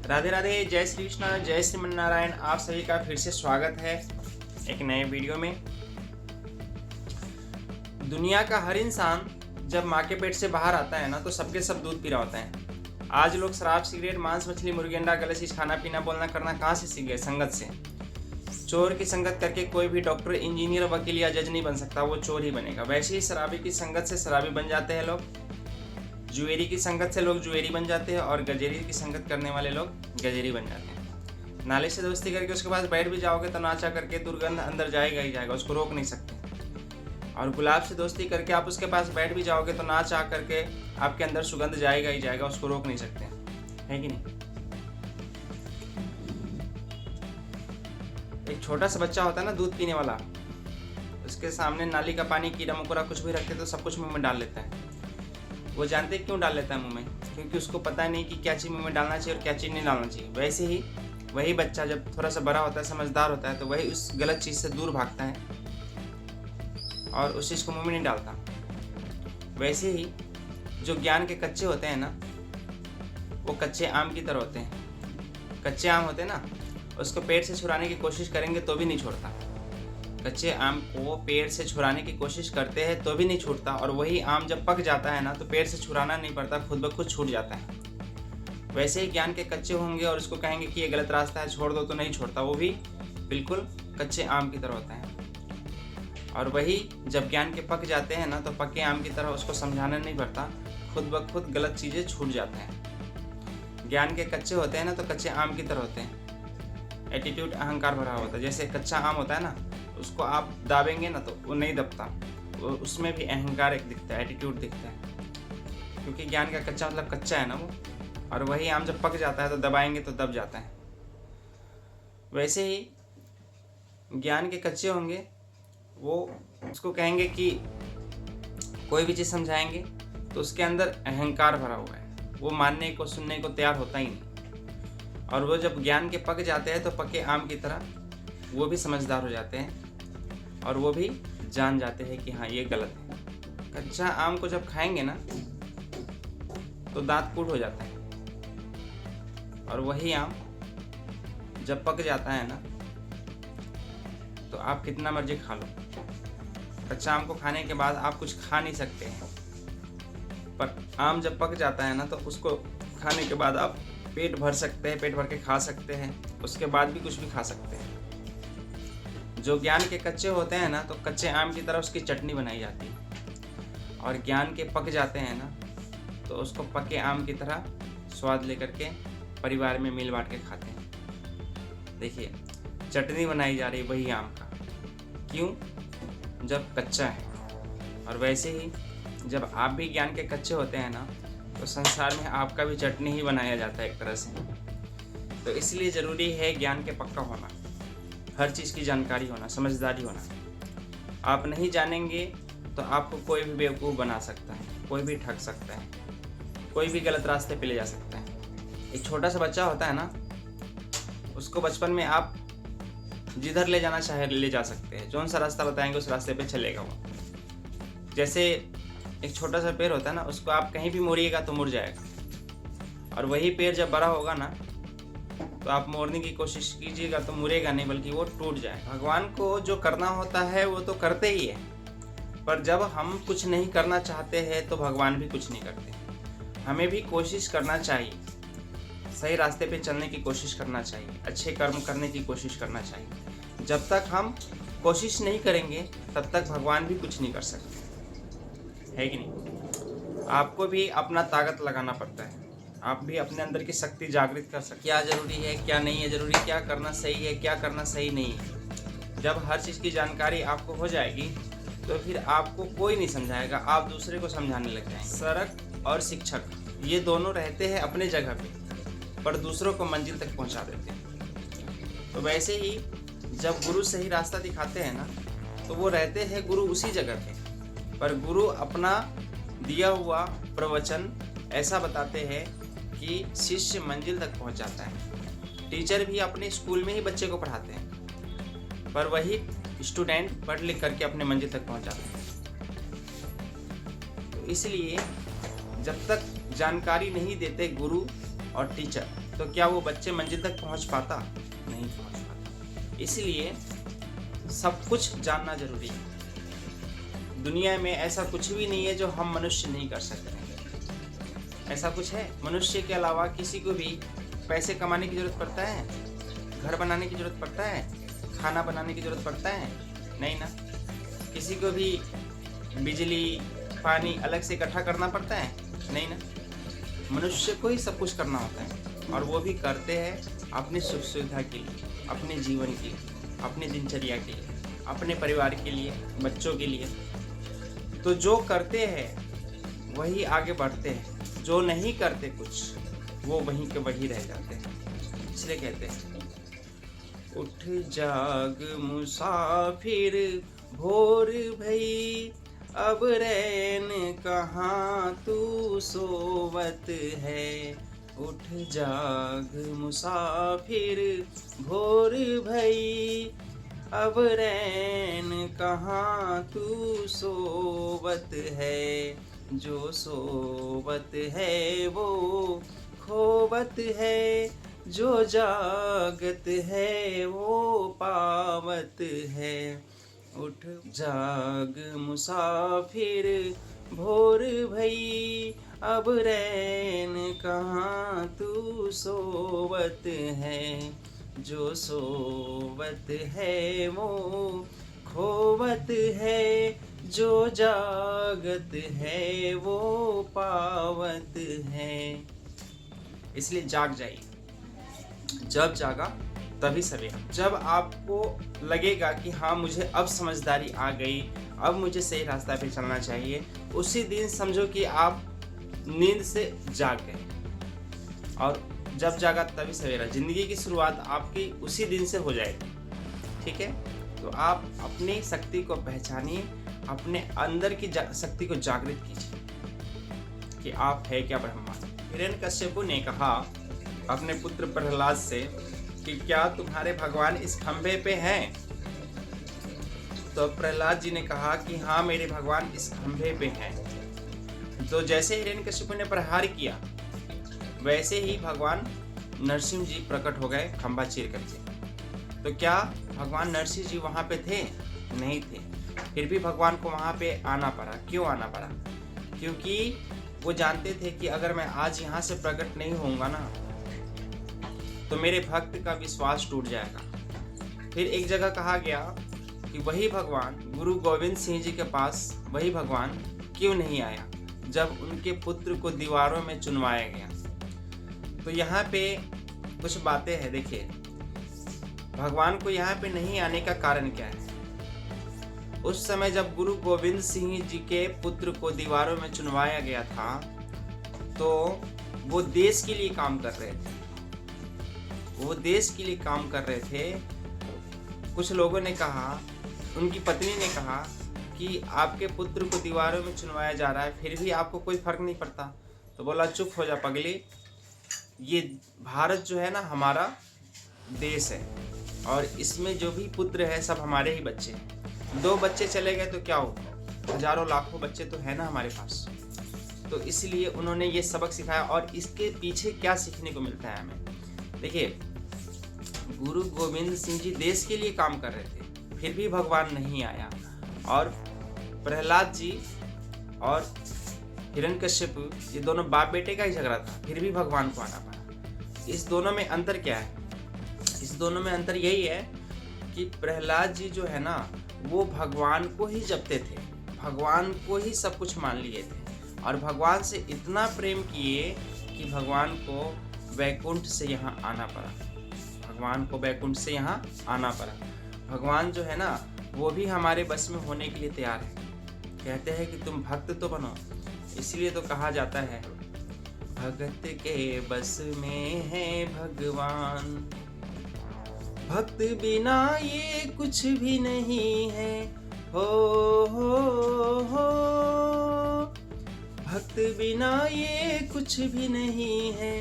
राधे राधे, जय श्री कृष्ण, जय श्रीमन नारायण। आप सभी का फिर से स्वागत है एक नए वीडियो में। दुनिया का हर इंसान जब माँ के पेट से बाहर आता है ना तो सबके सब दूध पी रहा होता है। आज लोग शराब, सिगरेट, मांस, मछली, मुर्गी, अंडा, गलत चीज खाना पीना, बोलना करना कहाँ से सीख गए? संगत से। चोर की संगत करके कोई भी डॉक्टर, इंजीनियर, वकील या जज नहीं बन सकता, वो चोर ही बनेगा। वैसे ही शराबी की संगत से शराबी बन जाते हैं लोग, जुएरी की संगत से लोग जुएरी बन जाते हैं और गजेरी की संगत करने वाले लोग गजेरी बन जाते हैं। नाले से दोस्ती करके उसके पास बैठ भी जाओगे तो नाचा करके दुर्गंध अंदर जाएगा ही जाएगा, उसको रोक नहीं सकते। और गुलाब से दोस्ती करके आप उसके पास बैठ भी जाओगे तो नाच आ करके आपके अंदर सुगंध जाएगा ही जाएगा, उसको रोक नहीं सकते, है कि नहीं? एक छोटा सा बच्चा होता है ना, दूध पीने वाला, उसके सामने नाली का पानी, कीड़ा मकोड़ा कुछ भी रखते तो सब कुछ मुंह में डाल लेता है। वो जानते क्यों डाल लेता है मुंह में? क्योंकि उसको पता नहीं कि क्या चीज़ मुंह में डालना चाहिए और क्या चीज़ नहीं डालना चाहिए। वैसे ही वही बच्चा जब थोड़ा सा बड़ा होता है, समझदार होता है, तो वही उस गलत चीज़ से दूर भागता है और उस चीज़ को मुंह में नहीं डालता। वैसे ही जो ज्ञान के कच्चे होते हैं ना, वो कच्चे आम की तरह होते हैं। कच्चे आम होते हैं ना, उसको पेड़ से छुड़ाने की कोशिश करेंगे तो भी नहीं छोड़ता। कच्चे आम को पेड़ से छुड़ाने की कोशिश करते हैं तो भी नहीं छूटता, और वही आम जब पक जाता है ना तो पेड़ से छुड़ाना नहीं पड़ता, खुद ब खुद छूट जाता है। वैसे ही ज्ञान के कच्चे होंगे और उसको कहेंगे कि ये गलत रास्ता है, छोड़ दो, तो नहीं छोड़ता, वो भी बिल्कुल कच्चे आम की तरह होता है। और वही जब ज्ञान के पक जाते हैं ना तो पके आम की तरह उसको समझाना नहीं पड़ता, खुद ब खुद गलत चीज़ें छूट जाते हैं। ज्ञान के कच्चे होते हैं ना तो कच्चे आम की तरह होते हैं। एटीट्यूड, अहंकार भरा होता है। जैसे कच्चा आम होता है ना, उसको आप दाबेंगे ना तो वो नहीं दबता, वो उसमें भी अहंकार एक दिखता है, एटीट्यूड दिखता है। क्योंकि ज्ञान का कच्चा मतलब कच्चा है ना वो, और वही आम जब पक जाता है तो दबाएंगे तो दब जाता है। वैसे ही ज्ञान के कच्चे होंगे, वो उसको कहेंगे कि कोई भी चीज़ समझाएंगे तो उसके अंदर अहंकार भरा हुआ है, वो मानने को, सुनने को तैयार होता ही नहीं। और वो जब ज्ञान के पक जाते हैं तो पके आम की तरह वो भी समझदार हो जाते हैं और वो भी जान जाते हैं कि हाँ ये गलत है। कच्चा आम को जब खाएंगे ना तो दांत कूट हो जाता है, और वही आम जब पक जाता है ना तो आप कितना मर्जी खा लो। कच्चा आम को खाने के बाद आप कुछ खा नहीं सकते हैं, पर आम जब पक जाता है ना तो उसको खाने के बाद आप पेट भर सकते हैं, पेट भर के खा सकते हैं, उसके बाद भी कुछ भी खा सकते हैं। जो ज्ञान के कच्चे होते हैं ना तो कच्चे आम की तरह उसकी चटनी बनाई जाती है, और ज्ञान के पक जाते हैं ना तो उसको पके आम की तरह स्वाद लेकर के परिवार में मिल बांट के खाते हैं। देखिए, चटनी बनाई जा रही वही आम का, क्यों? जब कच्चा है। और वैसे ही जब आप भी ज्ञान के कच्चे होते हैं ना तो संसार में आपका भी चटनी ही बनाया जाता है एक तरह से। तो इसलिए ज़रूरी है ज्ञान के पक्का होना, हर चीज़ की जानकारी होना, समझदारी होना। आप नहीं जानेंगे तो आपको कोई भी बेवकूफ़ बना सकता है, कोई भी ठग सकता है, कोई भी गलत रास्ते पे ले जा सकता है। एक छोटा सा बच्चा होता है ना, उसको बचपन में आप जिधर ले जाना चाहे ले जा सकते हैं, जौन सा रास्ता बताएंगे उस रास्ते पे चलेगा वो। जैसे एक छोटा सा पेड़ होता है ना, उसको आप कहीं भी मोड़िएगा तो मुड़ जाएगा, और वही पेड़ जब बड़ा होगा ना तो आप मोड़ने की कोशिश कीजिएगा तो मुड़ेगा नहीं, बल्कि वो टूट जाएगा। भगवान को जो करना होता है वो तो करते ही है, पर जब हम कुछ नहीं करना चाहते हैं तो भगवान भी कुछ नहीं करते। हमें भी कोशिश करना चाहिए, सही रास्ते पे चलने की कोशिश करना चाहिए, अच्छे कर्म करने की कोशिश करना चाहिए। जब तक हम कोशिश नहीं करेंगे तब तक भगवान भी कुछ नहीं कर सकते, है कि नहीं? आपको भी अपना ताकत लगाना पड़ता है, आप भी अपने अंदर की शक्ति जागृत कर सकते। क्या ज़रूरी है, क्या नहीं है ज़रूरी, क्या करना सही है, क्या करना सही नहीं है। जब हर चीज़ की जानकारी आपको हो जाएगी तो फिर आपको कोई नहीं समझाएगा, आप दूसरे को समझाने लग जाएंगे। सड़क और शिक्षक ये दोनों रहते हैं अपने जगह पे, पर दूसरों को मंजिल तक पहुंचा देते हैं। तो वैसे ही जब गुरु सही रास्ता दिखाते हैं ना तो वो रहते हैं गुरु उसी जगह पे, पर गुरु अपना दिया हुआ प्रवचन ऐसा बताते हैं कि शिष्य मंजिल तक पहुंच जाता है। टीचर भी अपने स्कूल में ही बच्चे को पढ़ाते हैं, पर वही स्टूडेंट पढ़ लिख करके अपने मंजिल तक पहुंच जाते हैं। तो इसलिए जब तक जानकारी नहीं देते गुरु और टीचर, तो क्या वो बच्चे मंजिल तक पहुंच पाता? नहीं पहुंच पाता। इसलिए सब कुछ जानना जरूरी है। दुनिया में ऐसा कुछ भी नहीं है जो हम मनुष्य नहीं कर सकते। ऐसा कुछ है? मनुष्य के अलावा किसी को भी पैसे कमाने की जरूरत पड़ता है? घर बनाने की जरूरत पड़ता है? खाना बनाने की जरूरत पड़ता है? नहीं ना। किसी को भी बिजली पानी अलग से इकट्ठा करना पड़ता है? नहीं ना। मनुष्य को ही सब कुछ करना होता है, और वो भी करते हैं अपनी सुख सुविधा के लिए, अपने जीवन के लिए, अपनी दिनचर्या के लिए, अपने परिवार के लिए, बच्चों के लिए। तो जो करते हैं वही आगे बढ़ते हैं, जो नहीं करते कुछ वो वहीं के वही रह जाते हैं। इसलिए कहते हैं, उठ जाग मुसाफिर भोर भई, अब रैन कहाँ तू सोवत है। उठ जाग मुसाफिर भोर भई, अब रैन कहाँ तू सोवत है। जो सोवत है वो खोवत है, जो जागत है वो पावत है। उठ जाग मुसाफिर भोर भई, अब रैन कहाँ तू सोवत है। जो सोवत है वो खोवत है, जो जागत है वो पावत है। इसलिए जाग जाइए। जब जागा तभी सवेरा। जब आपको लगेगा कि हाँ मुझे अब समझदारी आ गई, अब मुझे सही रास्ता पे चलना चाहिए, उसी दिन समझो कि आप नींद से जाग गए। और जब जागा तभी सवेरा। जिंदगी की शुरुआत आपकी उसी दिन से हो जाएगी। ठीक है, तो आप अपनी शक्ति को पहचानिए, अपने अंदर की शक्ति को जागृत कीजिए कि आप है क्या ब्रह्मांड। हिरण्यकश्यप ने कहा अपने पुत्र प्रहलाद से कि क्या तुम्हारे भगवान इस खंभे पे हैं? तो प्रहलाद जी ने कहा कि हाँ मेरे भगवान इस खंभे पे हैं। तो जैसे हिरण्यकश्यप ने प्रहार किया, वैसे ही भगवान नरसिंह जी प्रकट हो गए खंभा चीर करके। तो क्या भगवान नरसिंह जी वहाँ पे थे? नहीं थे। फिर भी भगवान को वहाँ पे आना पड़ा। क्यों आना पड़ा? क्योंकि वो जानते थे कि अगर मैं आज यहाँ से प्रकट नहीं होऊंगा ना, तो मेरे भक्त का विश्वास टूट जाएगा। फिर एक जगह कहा गया कि वही भगवान गुरु गोविंद सिंह जी के पास वही भगवान क्यों नहीं आया जब उनके पुत्र को दीवारों में चुनवाया गया। तो यहाँ पे कुछ बातें हैं। देखिए, भगवान को यहाँ पे नहीं आने का कारण क्या है? उस समय जब गुरु गोविंद सिंह जी के पुत्र को दीवारों में चुनवाया गया था, तो वो देश के लिए काम कर रहे थे। वो देश के लिए काम कर रहे थे। कुछ लोगों ने कहा, उनकी पत्नी ने कहा कि आपके पुत्र को दीवारों में चुनवाया जा रहा है, फिर भी आपको कोई फर्क नहीं पड़ता। तो बोला, चुप हो जा पगली, ये भारत जो है ना हमारा देश है, और इसमें जो भी पुत्र है सब हमारे ही बच्चे हैं। 2 बच्चे चले गए तो क्या हो, हजारों लाखों बच्चे तो है ना हमारे पास। तो इसलिए उन्होंने ये सबक सिखाया। और इसके पीछे क्या सीखने को मिलता है हमें? देखिए, गुरु गोविंद सिंह जी देश के लिए काम कर रहे थे, फिर भी भगवान नहीं आया। और प्रहलाद जी और हिरण्यकश्यप, ये दोनों बाप बेटे का ही झगड़ा था, फिर भी भगवान को आना पड़ा। इस दोनों में अंतर क्या है? इस दोनों में अंतर यही है कि प्रहलाद जी जो है ना, वो भगवान को ही जपते थे, भगवान को ही सब कुछ मान लिए थे, और भगवान से इतना प्रेम किए कि भगवान को वैकुंठ से यहाँ आना पड़ा। भगवान को वैकुंठ से यहाँ आना पड़ा। भगवान जो है ना, वो भी हमारे बस में होने के लिए तैयार है। कहते हैं कि तुम भक्त तो बनो। इसलिए तो कहा जाता है, भगत के बस में है भगवान, भक्त बिना ये कुछ भी नहीं है। हो भक्त बिना ये कुछ भी नहीं है।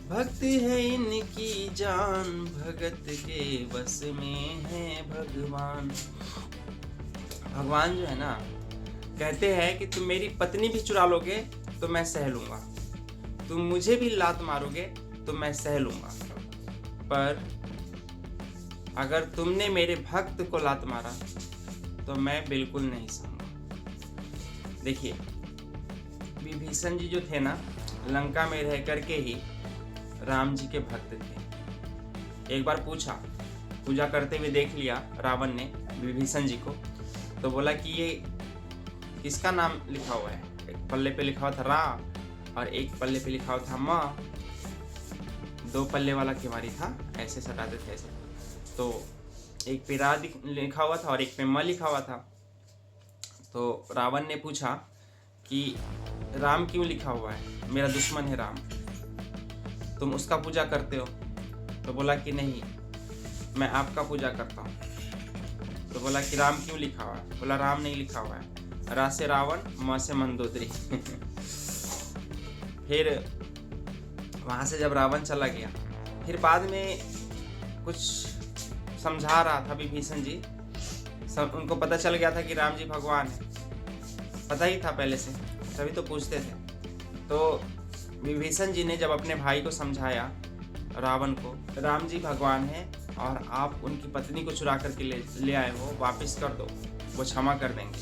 भक्त है इनकी जान, भगत के बस में है भगवान। भगवान जो है ना, कहते हैं कि तुम मेरी पत्नी भी चुरा लोगे तो मैं सह लूंगा, तुम मुझे भी लात मारोगे तो मैं सह लूँगा, पर अगर तुमने मेरे भक्त को लात मारा तो मैं बिल्कुल नहीं सहूँगा। देखिए, विभीषण जी जो थे ना, लंका में रह करके ही राम जी के भक्त थे। एक बार पूजा करते हुए देख लिया रावण ने विभीषण जी को, तो बोला कि ये किसका नाम लिखा हुआ है? एक पल्ले पे लिखा हुआ था रा और एक पल्ले पे लिखा हुआ था माँ। 2 पल्ले वाला केवाड़ी था, ऐसे सटाते थे ऐसे। तो एक पे रा लिखा हुआ था और एक पे म लिखा हुआ था। तो रावण ने पूछा कि राम क्यों लिखा हुआ है? मेरा दुश्मन है राम, तुम उसका पूजा करते हो? तो बोला कि नहीं, मैं आपका पूजा करता हूँ। तो बोला कि राम क्यों लिखा हुआ है? बोला राम नहीं लिखा हुआ है, रा से रावण, म से मंदोदरी। फिर वहाँ से जब रावण चला गया, फिर बाद में कुछ समझा रहा था विभीषण जी, सब उनको पता चल गया था कि राम जी भगवान है, पता ही था पहले से, तभी तो पूछते थे। तो विभीषण जी ने जब अपने भाई को समझाया रावण को, राम जी भगवान है और आप उनकी पत्नी को चुरा करके ले आए हो, वापस कर दो, वो क्षमा कर देंगे।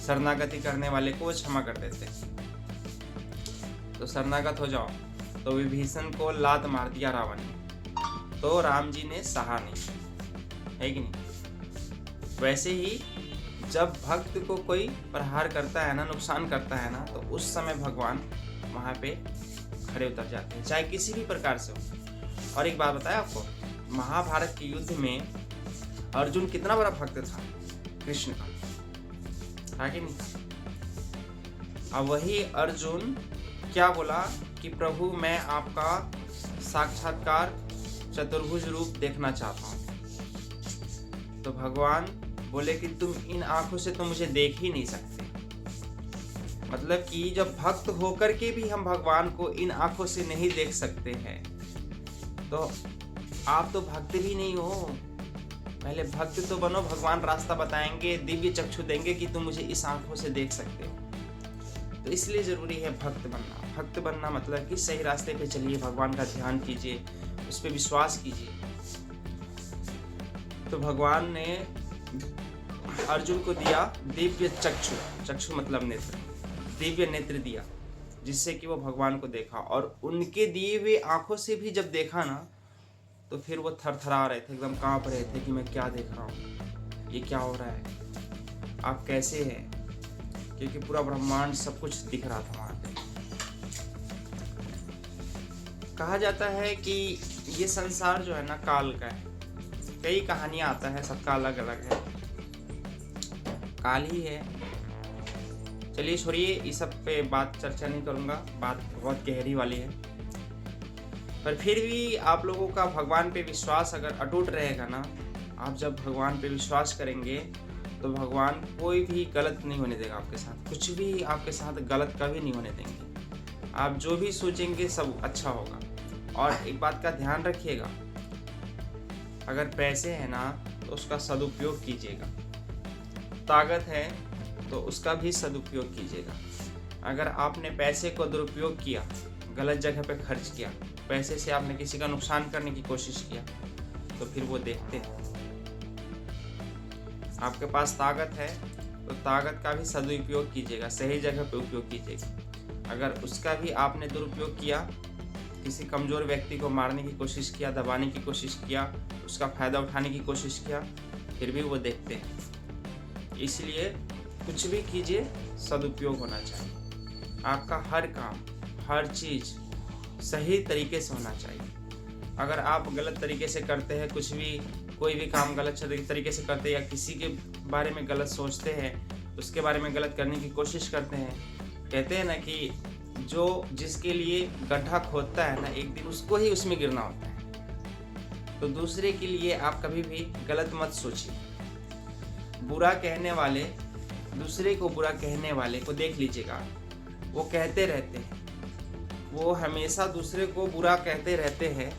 शरणागति करने वाले को वो क्षमा कर देते, तो शरणागत हो जाओ। तो विभीषण को लात मार दिया रावण ने, तो राम जी ने सहा नहीं, है कि नहीं? वैसे ही जब भक्त को कोई प्रहार करता है ना, नुकसान करता है ना, तो उस समय भगवान वहाँ पे खड़े उतर जाते हैं, चाहे किसी भी प्रकार से हो। और एक बात बताया आपको, महाभारत के युद्ध में अर्जुन कितना बड़ा भक्त था कृष्ण का, था कि नहीं था? अब वही अर्जुन क्या बोला कि प्रभु मैं आपका साक्षात्कार चतुर्भुज रूप देखना चाहता हूँ। तो भगवान बोले कि तुम इन आंखों से तो मुझे देख ही नहीं सकते। मतलब कि जब भक्त होकर के भी हम भगवान को इन आंखों से नहीं देख सकते हैं, तो आप तो भक्त भी नहीं हो। पहले भक्त तो बनो, भगवान रास्ता बताएंगे, दिव्य चक्षु देंगे कि तुम मुझे इस आंखों से देख सकते हो। तो इसलिए जरूरी है भक्त बनना। भक्त बनना मतलब कि सही रास्ते पे चलिए, भगवान का ध्यान कीजिए, उस पर विश्वास कीजिए। तो भगवान ने अर्जुन को दिया दिव्य चक्षु, चक्षु मतलब नेत्र, दिव्य नेत्र दिया, जिससे कि वो भगवान को देखा। और उनके दिए हुए आंखों से भी जब देखा ना, तो फिर वो थरथरा रहे थे, एकदम कांप रहे थे कि मैं क्या देख रहा हूँ, ये क्या हो रहा है, आप कैसे हैं? क्योंकि पूरा ब्रह्मांड सब कुछ दिख रहा था वहाँ पे। कहा जाता है कि ये संसार जो है ना काल का है, कई कहानियां आता है, सबका अलग अलग है, काल ही है। चलिए छोड़िए, इस सब पे बात चर्चा नहीं करूँगा, बात बहुत गहरी वाली है। पर फिर भी आप लोगों का भगवान पे विश्वास अगर अटूट रहेगा ना, आप जब भगवान पे विश्वास करेंगे तो भगवान कोई भी गलत नहीं होने देगा आपके साथ, कुछ भी आपके साथ गलत कभी नहीं होने देंगे। आप जो भी सोचेंगे सब अच्छा होगा। और एक बात का ध्यान रखिएगा, अगर पैसे हैं ना तो उसका सदुपयोग कीजिएगा, ताकत है तो उसका भी सदुपयोग कीजिएगा। अगर आपने पैसे को दुरुपयोग किया, गलत जगह पे खर्च किया, पैसे से आपने किसी का नुकसान करने की कोशिश किया, तो फिर वो देखते हैं। आपके पास ताकत है तो ताकत का भी सदुपयोग कीजिएगा, सही जगह पे उपयोग कीजिएगा। अगर उसका भी आपने दुरुपयोग किया, किसी कमज़ोर व्यक्ति को मारने की कोशिश किया, दबाने की कोशिश किया, उसका फ़ायदा उठाने की कोशिश किया, फिर भी वो देखते हैं। इसलिए कुछ भी कीजिए, सदुपयोग होना चाहिए। आपका हर काम, हर चीज़ सही तरीके से होना चाहिए। अगर आप गलत तरीके से करते हैं, कुछ भी कोई भी काम गलत तरीके से करते हैं, या किसी के बारे में गलत सोचते हैं, उसके बारे में गलत करने की कोशिश करते हैं, कहते हैं ना कि जो जिसके लिए गड्ढा खोदता है ना, एक दिन उसको ही उसमें गिरना होता है। तो दूसरे के लिए आप कभी भी गलत मत सोचिए। बुरा कहने वाले, दूसरे को बुरा कहने वाले को देख लीजिएगा, वो कहते रहते हैं, वो हमेशा दूसरे को बुरा कहते रहते हैं,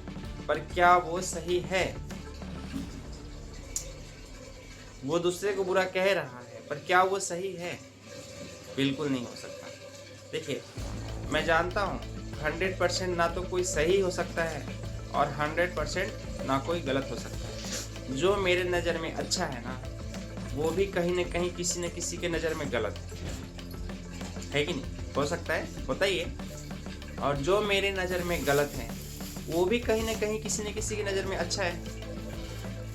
पर क्या वो सही है? वो दूसरे को बुरा कह रहा है, पर क्या वो सही है? बिल्कुल नहीं हो सकता। देखिए, मैं जानता हूँ 100% ना तो कोई सही हो सकता है और 100% ना कोई गलत हो सकता है। जो मेरे नज़र में अच्छा है ना, वो भी कहीं न कहीं किसी न किसी के नज़र में गलत है कि नहीं? हो सकता है, होता ही है। और जो मेरे नज़र में गलत है, वो भी कहीं न कहीं किसी न किसी की नज़र में अच्छा है।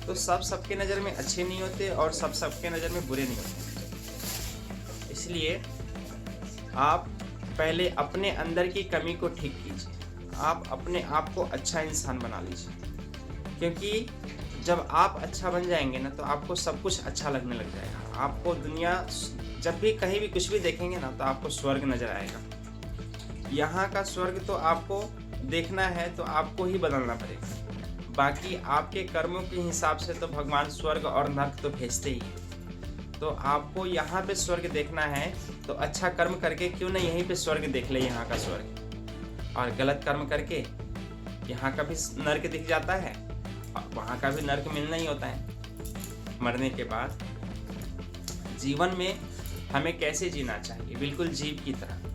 तो सब सबके नज़र में अच्छे नहीं होते और सब सबके नज़र में बुरे नहीं होते। इसलिए आप पहले अपने अंदर की कमी को ठीक कीजिए। आप अपने आप को अच्छा इंसान बना लीजिए, क्योंकि जब आप अच्छा बन जाएंगे ना, तो आपको सब कुछ अच्छा लगने लग जाएगा। आपको दुनिया जब भी कहीं भी कुछ भी देखेंगे ना, तो आपको स्वर्ग नज़र आएगा। यहाँ का स्वर्ग तो आपको देखना है तो आपको ही बदलना पड़ेगा। बाकी आपके कर्मों के हिसाब से तो भगवान स्वर्ग और नर्क तो भेजते ही हैं। तो आपको यहाँ पे स्वर्ग देखना है तो अच्छा कर्म करके क्यों ना यहीं पे स्वर्ग देख ले, यहाँ का स्वर्ग। और गलत कर्म करके यहाँ का भी नर्क दिख जाता है और वहाँ का भी नर्क मिलना ही होता है मरने के बाद। जीवन में हमें कैसे जीना चाहिए? बिल्कुल जीव की तरह।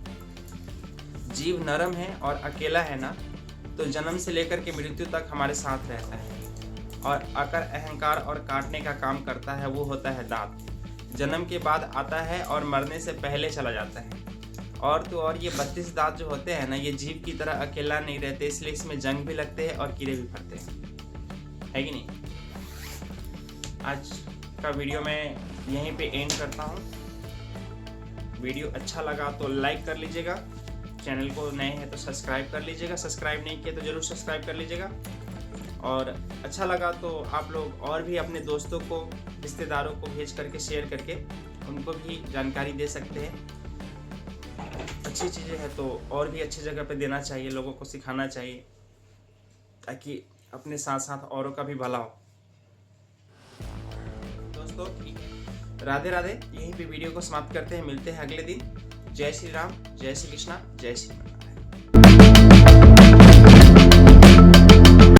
जीव नरम है और अकेला है ना, तो जन्म से लेकर के मृत्यु तक हमारे साथ रहता है। और अगर अहंकार और काटने का काम करता है, वो होता है दांत। जन्म के बाद आता है और मरने से पहले चला जाता है। और तो और ये 32 दांत जो होते हैं ना, ये जीव की तरह अकेला नहीं रहते, इसलिए इसमें जंग भी लगते हैं और कीड़े भी पड़ते हैं, है कि नहीं? आज का वीडियो मैं यहीं पे एंड करता हूँ। वीडियो अच्छा लगा तो लाइक कर लीजिएगा, चैनल को नए हैं तो सब्सक्राइब कर लीजिएगा, सब्सक्राइब नहीं किया तो ज़रूर सब्सक्राइब कर लीजिएगा। और अच्छा लगा तो आप लोग और भी अपने दोस्तों को, रिश्तेदारों को भेज करके, शेयर करके उनको भी जानकारी दे सकते हैं। अच्छी चीज़ें हैं तो और भी अच्छी जगह पे देना चाहिए, लोगों को सिखाना चाहिए, ताकि अपने साथ साथ औरों का भी भला हो। दोस्तों ठीक है, राधे राधे। यहीं पे वीडियो को समाप्त करते हैं, मिलते हैं अगले दिन। जय श्री राम, जय श्री कृष्णा, जय श्री राम।